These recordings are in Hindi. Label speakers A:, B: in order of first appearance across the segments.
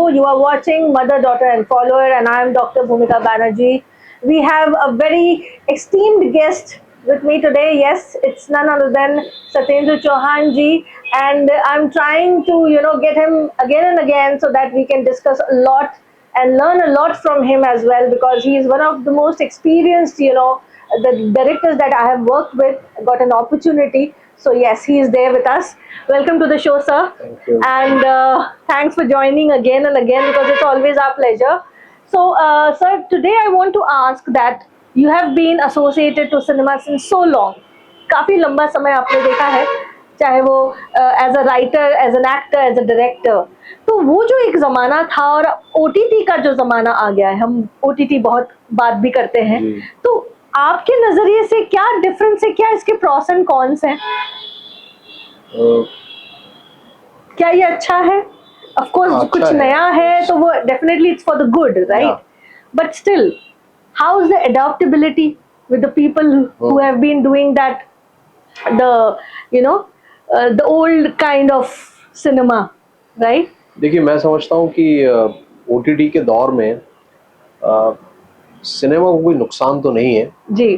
A: show. You are watching Mother, Daughter and Follower, and I am Dr. Bhumika Banerjee. We have a very esteemed guest with me today. Yes, it's none other than Satyendra Chauhan ji, and I'm trying to get him again and again so that we can discuss a lot and learn a lot from him as well, because he is one of the most experienced the directors that I have worked with, got an opportunity. So yes, he is there with us. Welcome to the show, sir.
B: Thank you.
A: And thanks for joining again and again, because it's always our pleasure. So, sir, today I want to ask that you have been associated to cinema since so long. काफी लंबा समय आपने देखा है, चाहे वो as a writer, as an actor, as a director. तो वो जो एक जमाना था और ओटीटी का जो जमाना आ गया है, हम ओटीटी बहुत बात भी करते हैं, तो आपके नजरिए से क्या डिफरेंस है, क्या इसके प्रॉस एंड कॉन्स हैं? क्या ये अच्छा है? ऑफ कोर्स कुछ नया है तो वो definitely it's for the good, right? But still, how is the adaptability with the people who have been doing that, the old kind of cinema, right?
B: देखिए, मैं समझता हूँ कि ओटीटी के दौर में सिनेमा को कोई नुकसान तो नहीं है
A: जी,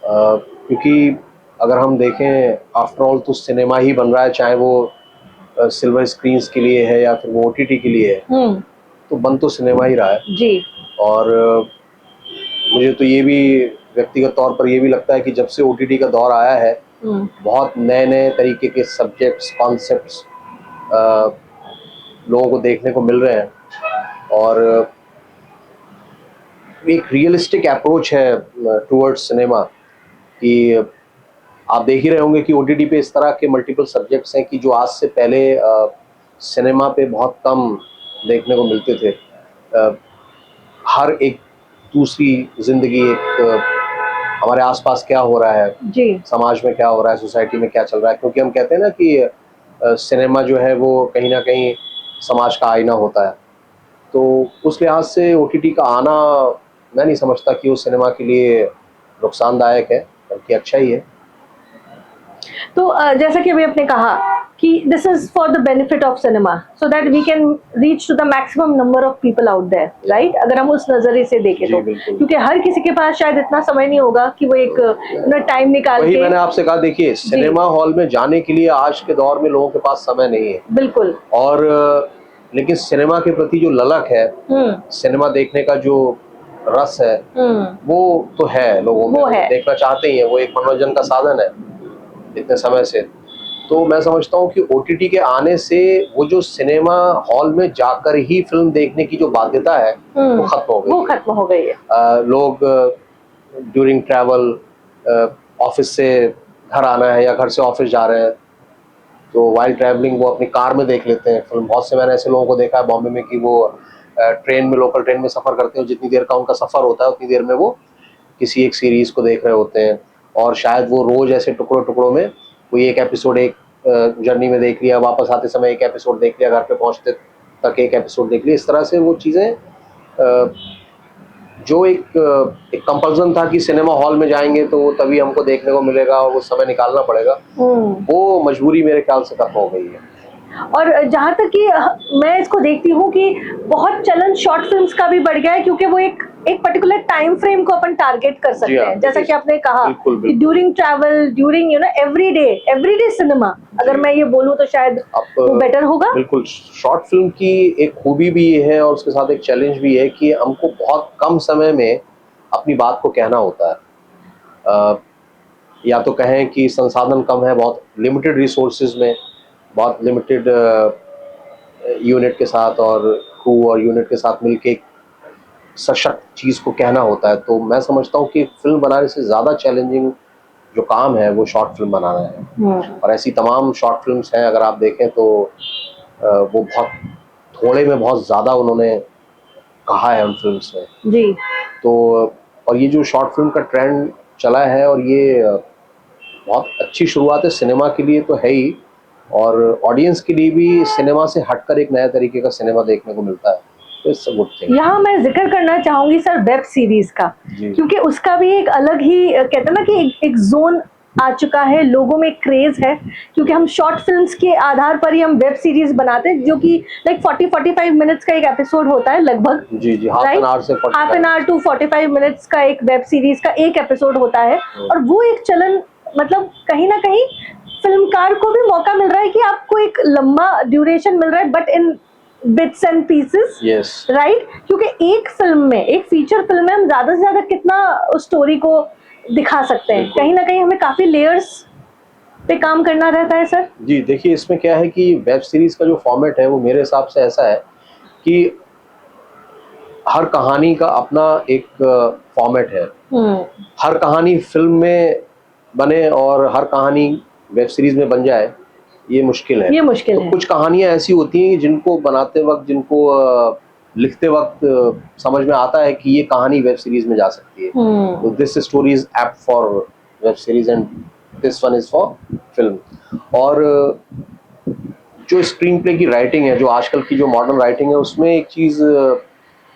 B: क्योंकि अगर हम देखें, आफ्टर ऑल तो सिनेमा ही बन रहा है, चाहे वो सिल्वर स्क्रीन्स के लिए है या फिर वो ओटीटी के लिए है, तो बन तो सिनेमा ही रहा है
A: जी.
B: और मुझे तो ये भी व्यक्तिगत तौर पर ये भी लगता है कि जब से ओटीटी का दौर आया है, बहुत नए नए तरीके के सब्जेक्ट्स, कॉन्सेप्ट्स लोगों को देखने को मिल रहे हैं और एक रियलिस्टिक अप्रोच है टुवर्ड्स सिनेमा कि आप देख ही रहे होंगे कि ओटीटी पे इस तरह के मल्टीपल सब्जेक्ट्स हैं कि जो आज से पहले सिनेमा पे बहुत कम देखने को मिलते थे. हर एक दूसरी जिंदगी, एक हमारे आसपास क्या हो रहा है
A: जी,
B: समाज में क्या हो रहा है, सोसाइटी में क्या चल रहा है, क्योंकि हम कहते हैं ना कि सिनेमा जो है वो कहीं ना कहीं समाज का आईना होता है. तो उस लिहाज से ओटीटी का आना मैं नहीं समझता कि वो सिनेमा के लिए नुकसानदायक है, बल्कि अच्छा ही है.
A: तो जैसा कि अभी आपने कहा कि this is for the benefit of cinema, so that we can reach to the maximum number of people out there, right? अगर हम उस नजरिए से देखें तो, क्योंकि हर किसी के पास शायद इतना समय नहीं होगा कि वो एक टाइम निकाल के.
B: मैंने आपसे कहा, देखिए, सिनेमा हॉल में जाने के लिए आज के दौर में लोगों के पास समय नहीं है.
A: बिल्कुल.
B: और लेकिन सिनेमा के प्रति जो ललक है, सिनेमा देखने का जो रस है, वो तो है लोगों में, देखना चाहते ही है. वो एक मनोरंजन का साधन है इतने समय से. तो मैं समझता हूँ कि ओटीटी के आने से वो जो सिनेमा हॉल में जाकर ही फिल्म देखने की जो बाध्यता है वो खत्म हो गई है. लोग ड्यूरिंग ट्रैवल, ऑफिस से घर आना है या घर से ऑफिस जा रहे हैं, तो वाइल ट्रैवलिंग वो अपनी कार में देख लेते हैं फिल्म. बहुत से मैंने ऐसे लोगों को देखा है बॉम्बे में कि वो ट्रेन में, लोकल ट्रेन में सफ़र करते हैं. जितनी देर का उनका सफ़र होता है उतनी देर में वो किसी एक सीरीज़ को देख रहे होते हैं, और शायद वो रोज़ ऐसे टुकड़ों टुकड़ों में कोई एक एपिसोड एक जर्नी में देख लिया, वापस आते समय एक एपिसोड देख लिया, घर पे पहुंचते तक एक एपिसोड देख लिया. इस तरह से वो चीज़ें, जो एक कंपल्सन था कि सिनेमा हॉल में जाएंगे तो तभी हमको देखने को मिलेगा और वो समय निकालना पड़ेगा, वो मजबूरी मेरे ख्याल से खत्म हो गई है.
A: और जहाँ तक कि मैं इसको देखती हूँ कि बहुत चलन शॉर्ट फिल्म्स का भी बढ़ गया है, क्योंकि वो एक पर्टिकुलर टाइम फ्रेम को अपन टारगेट कर सकते हैं. जैसा कि आपने कहा कि during travel, during everyday cinema, अगर मैं ये बोलूँ तो शायद वो बेटर होगा.
B: बिल्कुल. शॉर्ट फिल्म की एक खूबी भी ये है और उसके साथ एक चैलेंज भी है कि हमको बहुत कम समय में अपनी बात को कहना होता है. या तो कहें कि संसाधन कम है, बहुत लिमिटेड रिसोर्सेज में, बहुत लिमिटेड यूनिट के साथ और क्रू और यूनिट के साथ मिलके एक सशक्त चीज़ को कहना होता है. तो मैं समझता हूँ कि फिल्म बनाने से ज़्यादा चैलेंजिंग जो काम है वो शॉर्ट फिल्म बनाना है. और ऐसी तमाम शॉर्ट फिल्म्स हैं, अगर आप देखें तो वो बहुत थोड़े में बहुत ज़्यादा उन्होंने कहा है उन फिल्म्स में
A: जी.
B: तो और ये जो शॉर्ट फिल्म का ट्रेंड चला है, और ये बहुत अच्छी शुरुआत है सिनेमा के लिए तो है ही, और ऑडियंस के लिए भी सिनेमा से हटकर एक नया तरीके का सिनेमा देखने को मिलता है. तो इट्स अ गुड थिंग.
A: यहाँ मैं जिक्र करना चाहूंगी सर वेब सीरीज का, क्योंकि उसका भी एक अलग ही कहते हैं ना कि एक जोन आ चुका है, लोगों में क्रेज है, क्योंकि हम शॉर्ट फिल्म्स के आधार पर ही हम वेब सीरीज बनाते हैं, जो कि लाइक 40-45 मिनट्स का एक एपिसोड होता है लगभग।
B: जी जी, हाफ एन आवर से
A: half an hour to 45 minutes का एक वेब सीरीज का एक एपिसोड होता है। और वो एक चलन, मतलब कहीं ना कहीं फिल्मकार को भी मौका मिल रहा है कि आपको एक लंबा ड्यूरेशन मिल रहा है, but in bits and pieces, right? क्योंकि एक फिल्म में, एक फीचर फिल्म में हम ज्यादा से ज्यादा कितना उस स्टोरी को दिखा सकते हैं, कहीं ना कहीं हमें काफी लेयर्स पे काम करना रहता है सर।
B: जी देखिए, इसमें क्या है कि वेब सीरीज का जो फॉर्मेट है वो मेरे हिसाब से ऐसा है कि हर कहानी का अपना एक फॉर्मेट है। हर कहानी फिल्म में बने और हर कहानी वेब सीरीज में बन जाए, ये मुश्किल है। तो कुछ कहानियां ऐसी होती हैं जिनको बनाते वक्त, जिनको लिखते वक्त समझ में आता है कि ये कहानी वेब सीरीज में जा सकती है, तो this story is apt for web series and this one is for film. और जो स्क्रीन प्ले की राइटिंग है, जो आजकल की जो मॉडर्न राइटिंग है, उसमें एक चीज़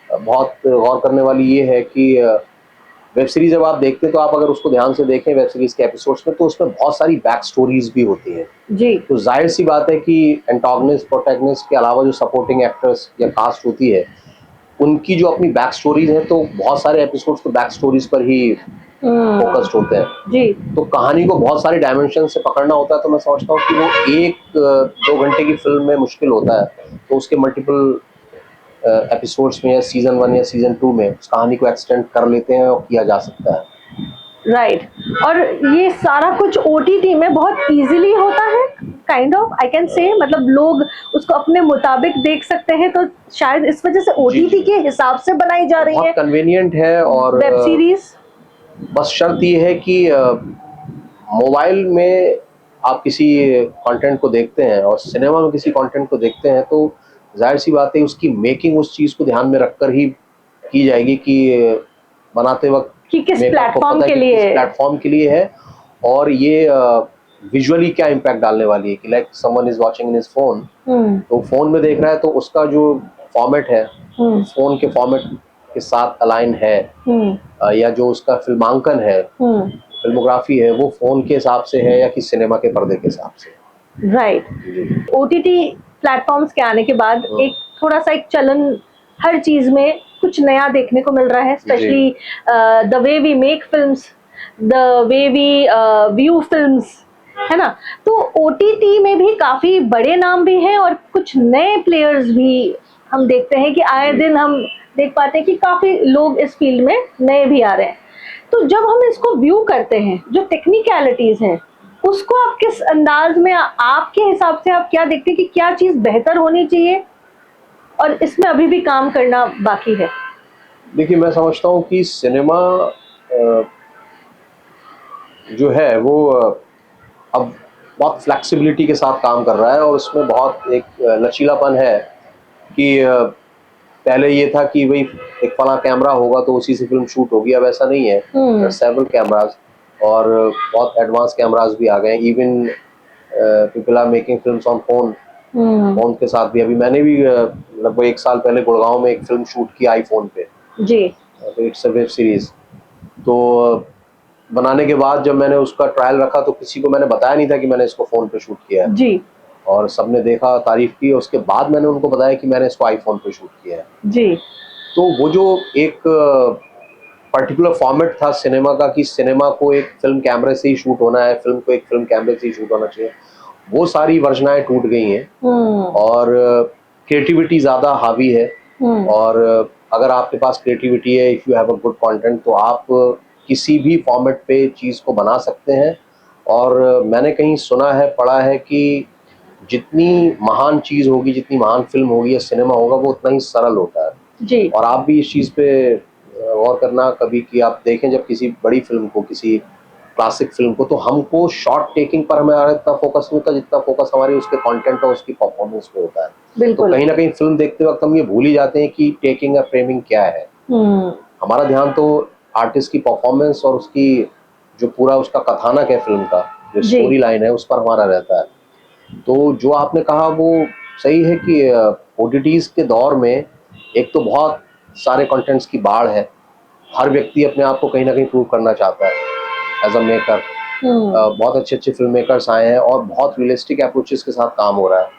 B: बहुत गौर करने वाली ये है कि वेब सीरीज जब आप देखते हैं तो आप अगर उसको ध्यान से देखें वेब सीरीज के एपिसोड्स में, तो उसमें बहुत सारी बैक स्टोरीज भी होती हैं जी। तो जाहिर सी बात है कि एंटागनिस्ट, प्रोटैगनिस्ट के अलावा जो सपोर्टिंग एक्टर्स या कास्ट होती है, उनकी जो अपनी बैक स्टोरीज है, तो बहुत सारे एपिसोड्स तो बैक स्टोरीज पर ही फोकस्ड होते हैं जी। तो कहानी को बहुत सारे डायमेंशन से पकड़ना होता है। तो मैं समझता हूँ कि वो 1-2 घंटे की फिल्म में मुश्किल होता है, तो उसके मल्टीपल एपिसोड्स में या सीजन 1 या सीजन 2 में उस कहानी को एक्सटेंड कर लेते हैं और किया जा सकता है।
A: राइट। और ये सारा कुछ ओटीटी में बहुत इजीली होता है, kind of I can say, मतलब लोग उसको अपने मुताबिक देख सकते हैं, तो शायद इस वजह से ओटीटी के हिसाब से बनाई जा रही है,
B: बहुत कन्वीनियंट है। और
A: वेब सीरीज
B: बस शर्त ये है कि मोबाइल में आप किसी कंटेंट को देखते हैं और सिनेमा में किसी कंटेंट को देखते हैं, तो जाहिर सी बात है उसकी मेकिंग उस चीज़ को ध्यान में रखकर ही की जाएगी कि बनाते वक्त
A: कि किस प्लेटफॉर्म
B: के लिए है, और ये विजुअली क्या इम्पैक्ट डालने वाली है। कि like someone is watching in his phone, तो फोन में देख रहा है, तो उसका जो फॉर्मेट है फोन के फॉर्मेट के साथ अलाइन है, या जो उसका फिल्मांकन है, फिल्मोग्राफी है, वो फोन के हिसाब से है या कि सिनेमा के पर्दे के हिसाब से।
A: राइट। ओटीटी प्लेटफॉर्म्स के आने के बाद एक थोड़ा सा एक चलन हर चीज में कुछ नया देखने को मिल रहा है, specially the way we make films, the way we view films, है ना? तो ओटीटी में भी काफी बड़े नाम भी हैं और कुछ नए प्लेयर्स भी हम देखते हैं कि आए दिन हम देख पाते हैं कि काफी लोग इस फील्ड में नए भी आ रहे हैं। तो जब हम इसको व्यू करते हैं, जो टेक्निकलिटीज हैं, उसको आप किस अंदाज में, आपके हिसाब से आप क्या देखते हैं कि क्या चीज बेहतर होनी चाहिए और इसमें अभी भी काम करना बाकी है?
B: देखिए, मैं समझता हूँ कि सिनेमा जो है वो अब बहुत फ्लेक्सिबिलिटी के साथ काम कर रहा है, और उसमें बहुत एक लचीलापन है कि पहले ये था कि भाई एक फला कैमरा होगा तो उसी से फिल्म शूट होगी। अब ऐसा नहीं है, सेवरल कैमराज और बहुत एडवांस कैमराज भी आ गए। Even people are making films on phone, phone के साथ भी। अभी मैंने भी लगभग 1 साल पहले गुड़गांव में एक फिल्म शूट की आईफोन पे जी। तो इट्स अ वेब सीरीज। तो बनाने के बाद जब मैंने उसका ट्रायल रखा तो किसी को मैंने बताया नहीं था कि मैंने इसको फोन पे शूट किया है जी। और सबने देखा, तारीफ की, उसके बाद मैंने उनको बताया कि मैंने इसको आईफोन पे शूट किया है जी। तो वो जो एक पर्टिकुलर फॉर्मेट था सिनेमा का कि सिनेमा को एक फिल्म कैमरे से ही शूट होना है, फिल्म को एक फिल्म कैमरे से ही शूट होना चाहिए, वो सारी वर्जनाएं टूट गई हैं और क्रिएटिविटी ज़्यादा हावी है। और अगर आपके पास क्रिएटिविटी है, if you have a good content, तो आप किसी भी फॉर्मेट पे चीज़ को बना सकते हैं। और मैंने कहीं सुना है, पढ़ा है कि जितनी महान चीज़ होगी, जितनी महान फिल्म होगी या सिनेमा होगा, वो उतना ही सरल होता है जी। और आप भी इस चीज़ पे गौर करना कभी कि आप देखें जब किसी बड़ी फिल्म को, किसी क्लासिक फिल्म को, तो हमको शॉट टेकिंग पर हमारा इतना फोकस नहीं होता जितना फोकस हमारी उसके कंटेंट और उसकी परफॉर्मेंस पे होता है। तो कहीं ना कहीं फिल्म देखते वक्त हम ये भूल ही जाते हैं कि टेकिंग या फ्रेमिंग क्या है। हमारा ध्यान तो आर्टिस्ट की परफॉर्मेंस और उसकी जो पूरा उसका कथानक है, फिल्म का जो स्टोरी लाइन है, उस पर हमारा रहता है। तो जो आपने कहा वो सही है कि ओटीटीज के दौर में एक तो बहुत सारे कंटेंट्स की बाढ़ है। हर व्यक्ति अपने आप को कहीं ना कहीं प्रूव करना चाहता है एज अ मेकर, बहुत अच्छे अच्छे फिल्म मेकर्स आए हैं और बहुत रियलिस्टिक अप्रोचेस के साथ काम हो रहा है।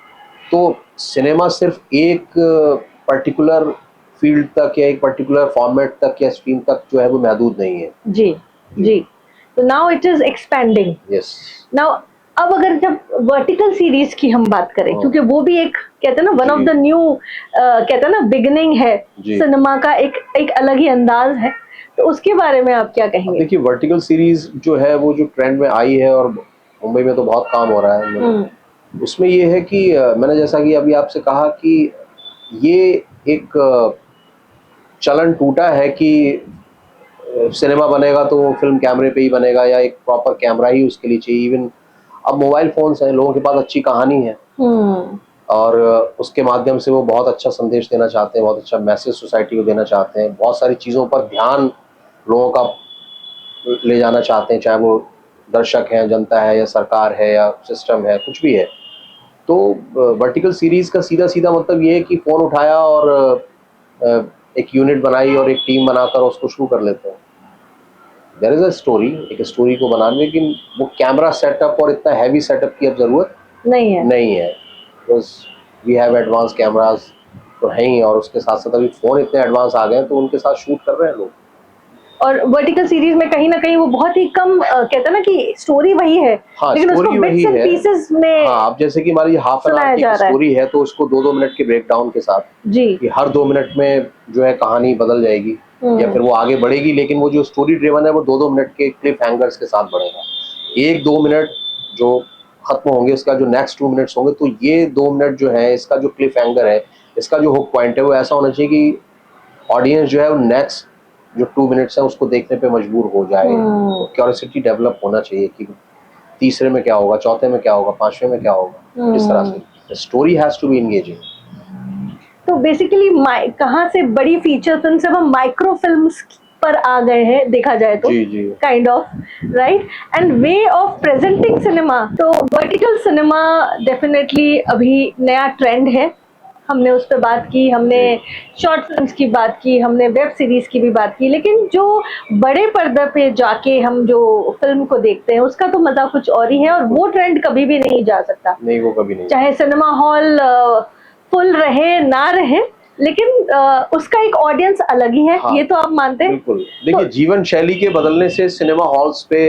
B: तो सिनेमा सिर्फ एक पर्टिकुलर फील्ड तक या एक पर्टिकुलर फॉर्मेट तक या स्ट्रीम तक जो है वो महदूद नहीं है।
A: जी जी। तो now it is expanding.
B: Yes.
A: Now अब अगर जब वर्टिकल सीरीज की हम बात करें, क्योंकि वो भी एक कहते हैं ना वन ऑफ द न्यू कहते हैं ना बिगिनिंग है सिनेमा का, एक अलग ही अंदाज है, तो उसके बारे में आप क्या कहेंगे?
B: देखिए वर्टिकल सीरीज जो है वो जो ट्रेंड में आई है और मुंबई में तो बहुत काम हो रहा है, उसमें ये है कि मैंने जैसा कि अभी आपसे कहा कि ये एक चलन टूटा है कि सिनेमा बनेगा तो वो फिल्म कैमरे पे ही बनेगा या एक प्रॉपर कैमरा ही उसके लिए चाहिए। इवन अब मोबाइल फोन्स हैं, लोगों के पास अच्छी कहानी है और उसके माध्यम से वो बहुत अच्छा संदेश देना चाहते हैं, बहुत अच्छा मैसेज सोसाइटी को देना चाहते हैं, बहुत सारी चीज़ों पर ध्यान लोगों का ले जाना चाहते हैं, चाहे वो दर्शक हैं, जनता है या सरकार है या सिस्टम है, कुछ भी है। तो वर्टिकल सीरीज का सीधा सीधा मतलब ये है कि फ़ोन उठाया और एक यूनिट बनाई और एक टीम बनाकर उसको शुरू कर लेते हैं। देयर इज़ अ स्टोरी, एक स्टोरी को बनाने, लेकिन वो कैमरा सेटअप और इतना हैवी सेटअप की अब ज़रूरत नहीं है because we have advance cameras तो हैं ही, और उसके साथ साथ अभी फ़ोन इतने एडवांस आ गए हैं तो उनके साथ शूट कर रहे हैं लोग।
A: और वर्टिकल सीरीज में कहीं ना कहीं वो बहुत ही कम कहते हैं ना कि स्टोरी वही है,
B: हाँ,
A: लेकिन उसको बिट्स एंड पीसेस में,
B: हाँ, अब जैसे कि हमारी हाफ एन आवर की स्टोरी है तो उसको 2-2 मिनट के ब्रेकडाउन के साथ
A: जी,
B: कि हर 2 मिनट में जो है कहानी बदल जाएगी या फिर वो आगे बढ़ेगी, लेकिन वो जो स्टोरी ड्रिवन है वो 2-2 मिनट के क्लिप हैंगर्स के साथ बढ़ेगा। 1-2 मिनट जो खत्म होंगे, उसका जो नेक्स्ट 2 मिनट्स होंगे, तो ये 2 मिनट जो है इसका जो क्लिप हैंगर है, इसका जो हुक पॉइंट है वो ऐसा होना चाहिए कि ऑडियंस जो है वो नेक्स्ट जो 2 मिनट्स है उसको देखने पे मजबूर हो जाए। क्यूरियोसिटी डेवलप होना चाहिए कि तीसरे में क्या होगा, चौथे में क्या होगा, पांचवें में क्या होगा, इस तरह से story has to be engaging.
A: तो बेसिकली कहाँ से बड़ी फीचर फिल्म से हम माइक्रो फिल्म्स पर आ गए हैं देखा जाए तो, kind of right, and way of presenting cinema. तो वर्टिकल सिनेमा डेफिनेटली अभी नया ट्रेंड है, हमने उस पर बात की, हमने शॉर्ट फिल्म्स की बात की, हमने वेब सीरीज की भी बात की, लेकिन जो बड़े पर्दे पे जाके हम जो फिल्म को देखते हैं उसका तो मजा कुछ और ही है, और वो ट्रेंड कभी भी नहीं जा सकता।
B: नहीं, वो कभी नहीं,
A: चाहे सिनेमा हॉल फुल रहे ना रहे, लेकिन उसका एक ऑडियंस अलग ही है। हाँ, ये तो आप मानते हैं?
B: बिल्कुल। देखिए तो, जीवन शैली के बदलने से सिनेमा हॉल्स पे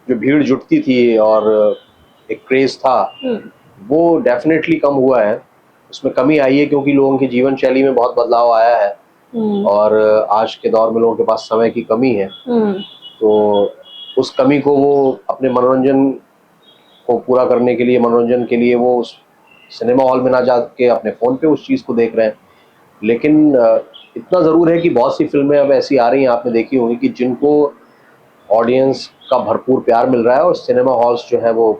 B: जो भीड़ जुटती थी और एक क्रेज था वो डेफिनेटली कम हुआ है, उसमें कमी आई है क्योंकि लोगों की जीवन शैली में बहुत बदलाव आया है और आज के दौर में लोगों के पास समय की कमी है, तो उस कमी को वो अपने मनोरंजन को पूरा करने के लिए, मनोरंजन के लिए वो उस सिनेमा हॉल में ना जाके अपने फ़ोन पे उस चीज़ को देख रहे हैं। लेकिन इतना ज़रूर है कि बहुत सी फिल्में अब ऐसी आ रही हैं, आपने देखी होंगी, कि जिनको ऑडियंस का भरपूर प्यार मिल रहा है और सिनेमा हॉल्स जो है वो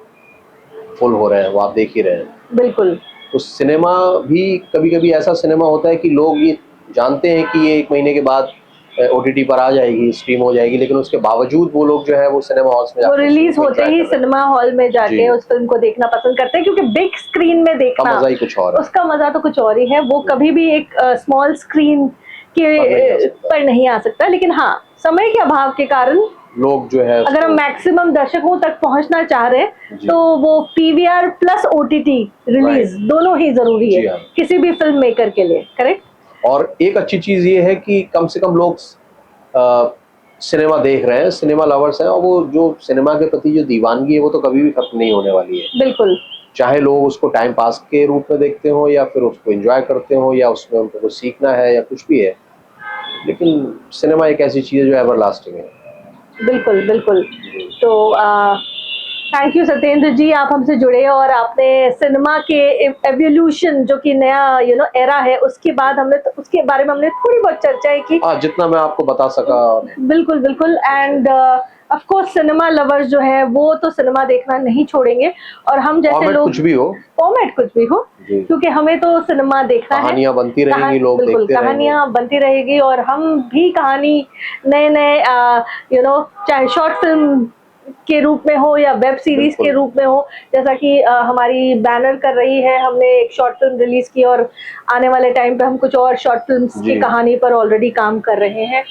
B: फुल हो रहे हैं, वो आप देख ही रहे हैं।
A: बिल्कुल।
B: तो सिनेमा भी कभी कभी ऐसा सिनेमा होता है कि लोग ये जानते हैं कि ये 1 महीने के बाद OTT पर आ जाएगी, स्ट्रीम हो जाएगी, लेकिन उसके बावजूद वो लोग जो है वो सिनेमा हॉल्स में,
A: वो रिलीज होते ही सिनेमा हॉल में जाके उस फिल्म को देखना पसंद करते हैं, क्योंकि बिग स्क्रीन में देखना
B: मजा ही कुछ और है,
A: उसका मजा तो कुछ और ही है। वो कभी भी एक स्मॉल स्क्रीन के पर नहीं आ सकता, लेकिन हाँ, समय के अभाव के कारण
B: लोग जो है,
A: अगर हम मैक्सिमम दर्शकों तक पहुंचना चाह रहे हैं तो वो PVR प्लस OTT रिलीज दोनों ही जरूरी है किसी भी फिल्म मेकर के लिए, करेक्ट।
B: और एक अच्छी चीज ये है कि कम से कम लोग सिनेमा देख रहे हैं, सिनेमा लवर्स हैं, और वो जो सिनेमा के प्रति जो दीवानगी है वो तो कभी भी खत्म नहीं होने वाली है।
A: बिल्कुल,
B: चाहे लोग उसको टाइम पास के रूप में देखते हो या फिर उसको एंजॉय करते हो या उसमें उनको कुछ सीखना है या कुछ भी है, लेकिन सिनेमा एक ऐसी चीज है जो एवरलास्टिंग है।
A: बिल्कुल बिल्कुल। तो थैंक यू सत्येंद्र जी, आप हमसे जुड़े और आपने सिनेमा के एवोल्यूशन जो कि नया एरा है उसके बाद हमने तो उसके बारे में हमने थोड़ी बहुत चर्चा की,
B: जितना मैं आपको बता सका।
A: बिल्कुल बिल्कुल। End of course cinema lovers जो है वो तो सिनेमा देखना नहीं छोड़ेंगे, और हम जैसे लोग
B: कुछ भी हो,
A: फॉर्मेट कुछ भी हो, क्योंकि हमें तो सिनेमा देखना है,
B: कहानियां बनती रहेंगी, लोग देखते रहेंगे,
A: कहानियां बनती रहेगी, और हम भी कहानी नए नए चाहे शॉर्ट फिल्म के रूप में हो या वेब सीरीज के रूप में हो, जैसा कि हमारी बैनर कर रही है, हमने एक शॉर्ट फिल्म रिलीज की और आने वाले टाइम पे हम कुछ और शॉर्ट फिल्म्स की कहानी पर ऑलरेडी काम कर रहे हैं।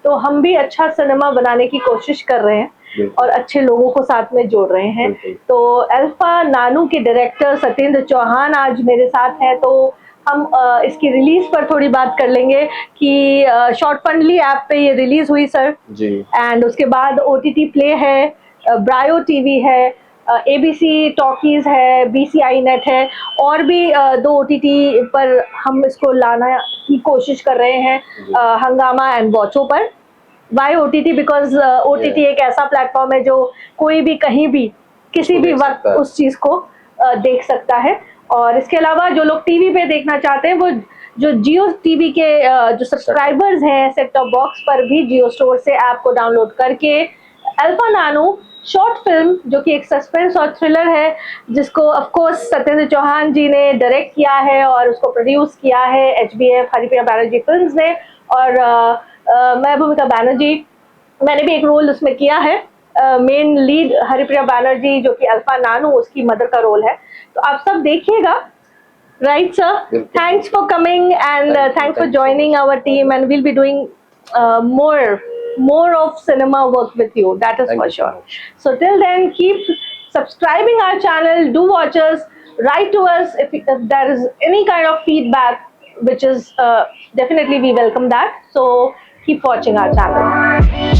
A: तो हम भी अच्छा सिनेमा बनाने की कोशिश कर रहे हैं और अच्छे लोगों को साथ में जोड़ रहे हैं। तो अल्फा नानू के डायरेक्टर सत्येंद्र चौहान आज मेरे साथ हैं, तो हम इसकी रिलीज पर थोड़ी बात कर लेंगे कि शॉर्ट फंडली ऐप पे ये रिलीज हुई सर जी, एंड उसके बाद OTT प्ले है, ब्रायो टीवी है, ABC टॉकीज है, BCI नेट है, और भी 2 OTT पर हम इसको लाना की कोशिश कर रहे हैं, हंगामा एंड वॉचो पर। Y OTT? बिकॉज OTT एक ऐसा प्लेटफॉर्म है जो कोई भी कहीं भी किसी भी वक्त उस चीज को देख सकता है। और इसके अलावा जो लोग टीवी पे देखना चाहते हैं, वो जो जियो टीवी के जो सब्सक्राइबर्स हैं सेट टॉप बॉक्स पर भी जियो स्टोर से ऐप को डाउनलोड करके अल्फा नानू शॉर्ट फिल्म, जो कि एक सस्पेंस और थ्रिलर है, जिसको ऑफ कोर्स सत्येंद्र चौहान जी ने डायरेक्ट किया है और उसको प्रोड्यूस किया है HBF हरिप्रिया बैनर्जी फिल्म्स ने, और मैं भूमिका बैनर्जी, मैंने भी एक रोल उसमें किया है, मेन लीड हरिप्रिया बैनर्जी जो कि अल्फा नानू उसकी मदर का रोल है। तो आप सब देखिएगा। Right sir, thanks for coming and thanks for joining our team, and we'll be doing more of cinema work with you, that is for sure. So till then, keep subscribing our channel, do watch us, write to us if there is any kind of feedback, which is definitely we welcome that. So keep watching our channel.